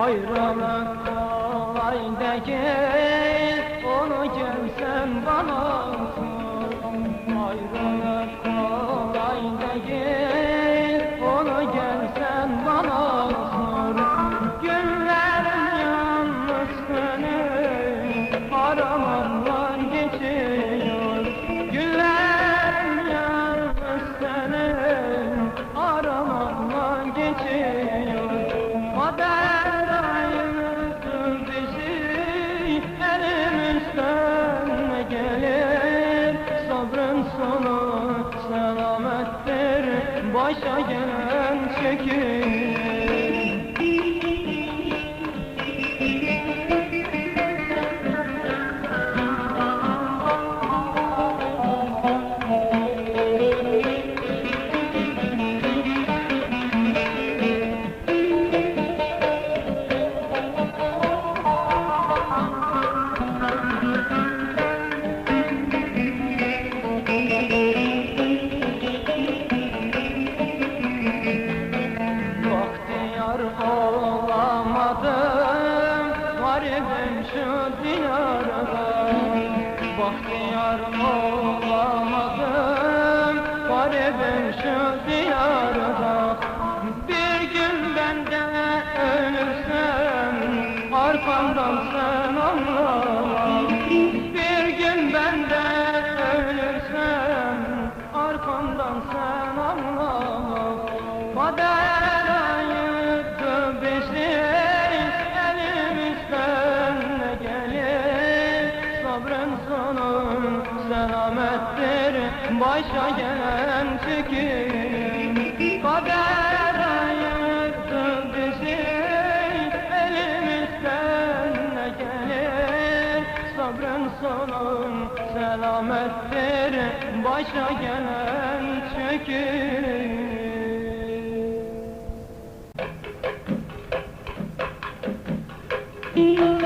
Ayrılık kolay değil, onu gelsen bana sor. Ayrılık kolay değil, onu gelsen bana sor. Günlerim yalnız seni aramakla geçiyor. Günlerim yalnız seni aramakla geçiyor. Kader ayırdı bizi, elimizden ne gelir? Sabrın sonu selamettir, başa gelen çekilir. Olamadım, garibim şu diyarda. Bahtiyar olamadım, garibim şu diyarda. Bir gün ben de ölürsem, arkamdan sen anlama. Bir gün ben de ölürsem, arkamdan sen anlama. Kader ayırdı bizi, elimizden ne gelir? Sabrın sonu selamettir, başa gelen çekilir. Kader ayırdı bizi, elimizden ne gelir? Sabrın sonu selamettir, başa gelen çekilir. Thank you.